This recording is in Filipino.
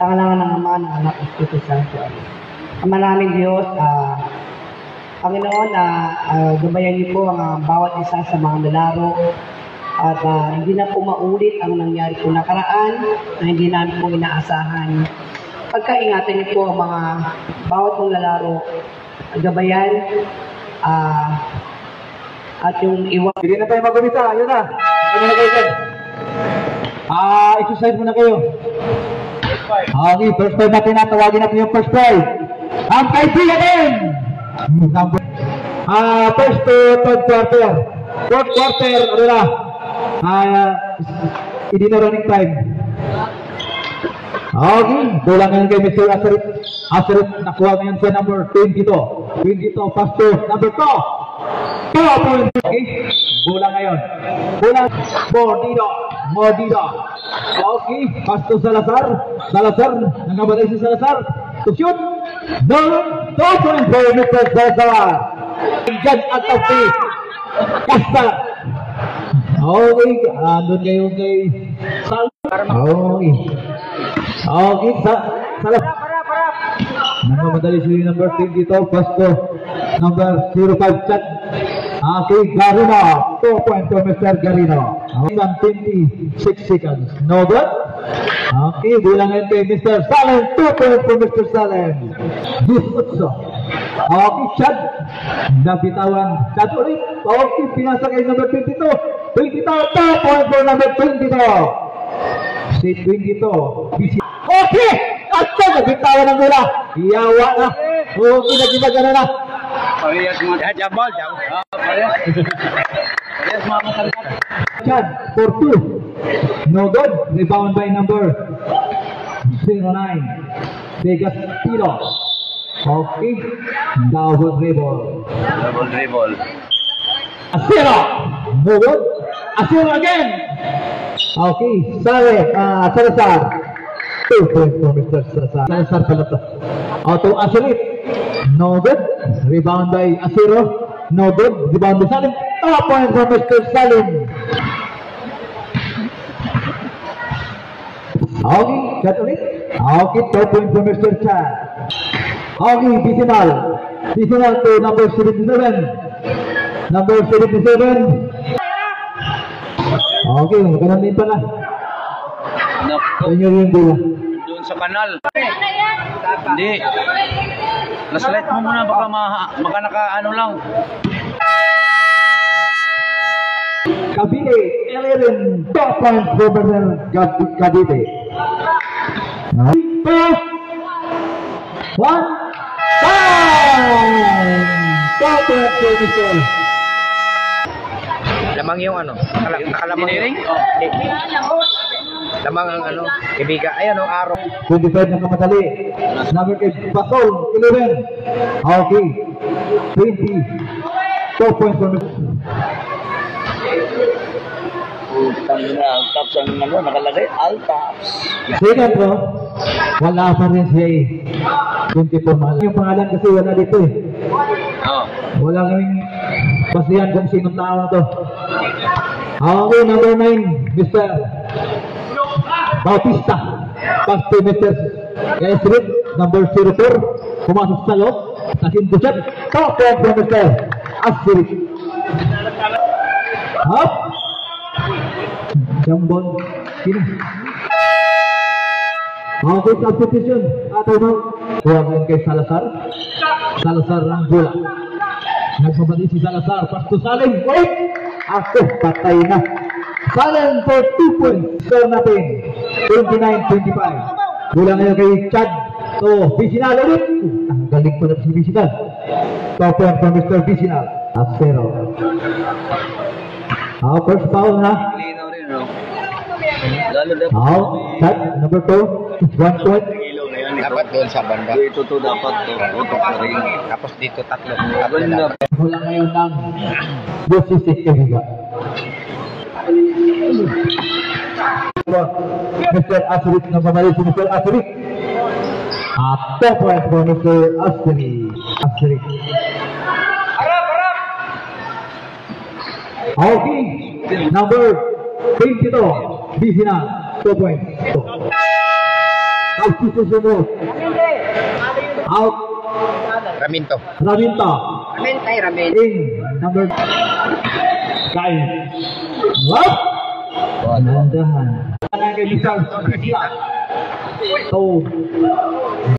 Sa ngalan ng Ama, ng Anak, at Espiritu Santo. Ama namin Diyos, Panginoon, gabayan niyo po ang bawat isa sa mga lalaro at hindi na po maulit ang nangyari po nakaraan na hindi namin po inaasahan. Pagkaingatan niyo po ang mga bawat pong lalaro, gabayan, at yung iwan. Hindi na tayo magumita, yun na. Ano na kayo dyan? Exercise muna kayo. Okay, first time natin na, tawagin natin yung first prize. Ang kaibigan din! First to third quarter. Fourth quarter, ano na? Hindi na running time. Okay, doon ngayon kay Mr. Asarit. Asarit, nakuha ngayon sa number 22. 22, pastor, number 2. 2 points. Okay, bulang ngayon. Bulang, Mordida. Okay, pastor Salazar. Salazar, nangabalay si Salazar. To shoot. No, 2 points for Mr. Salazar. Diyan at Tafi. Kasta. Okay, doon kayo kay Salazar. Okay. Okay, Salazar. Nagmamadali si number 22, pasto number 05, Chad. Okay, Garino. 2 points for Mr. Garino. 26 seconds. No good. Okay, bilangin kay Mr. Salem. 2 points for Mr. Salem. 18. Okay, Chad. Nabitawan. Chad ulit. Okay, pinasa kay number 22. 22, 2 points for number 22. Si 22. Okay! At siya, nabitawan ng bola. Iyawa na. Okay, nagibagana na. Parehas mga jabal. Parehas mga masalita. Chad, for 2. No good. Rebound by number 09. Vegas Tiro. Okay. Double dribble. Asiro. No good. Asiro again. Okay. Salazar. 2 points for Mr. Salazar. Salazar pala to. Auto Asirit. No good. Rebound by Asiro. No good. Rebound by Salim. 2 points for Mr. Salim. Okay. Chad ulit. Okay. 2 points for Mr. Chad. Okay. Bisinal to number 77. Number 77. Okay. Magandang din pala. Doon sa kanal. Hindi. Laslight mo muna baka naka-ano lang. Cavite, 11 top points for Cavite. 2, 1, time! Top points for Mr. Lamang yung ano? Nakalamang yung... Lamang ang ano? Ibiga. Ayan o, araw. 25 na kamadali. Number 8, Basol, 11. Okay. 20. 2 points for Mr. Altaps ang ano, nakalagay. Altaps. Second bro, wala pa rin siya eh. 24 mahal. Yung pangalan kasi wala dito eh. Wala kaming basihan kung sinong tao na to. Okay, number 9, Mr. Bautista. Pass to Mr. Esrit, number 04. Pumasok sa loob. Tasin to shot. Top point for Mr. Esrit. Up. Jambon. Sini. Okay, substitution. Atau no. Huwag kay Salazar. Salazar ang bola. Nagbabalik si Salazar. Pass to Salim. Wait! Ako, patay na. Salim for 2 points. Score natin. 29-25. Bola ngayon kay Chad. So, Vicinal ulit. Ang galing po na si Vicinal. Top point for Mr. Vicinal. Asero. First foul na. Linaw rin, no? Chad, number 2. 1 point. Dapat doon sa banda. Dito to dapat to. Tapos dito tatlo. Bola ngayon ng Bosisik Kahiga. Mr. Asrik na pamalik si Mr. Asrik. At 2 points for Mr. Asrik. Okay, number 22, Bisinal, 2 points. Ang susunod. Out. Raminto. Raminto. Ramen. In number 9. What? Nandahan. Kay Mr. Sisia. 2.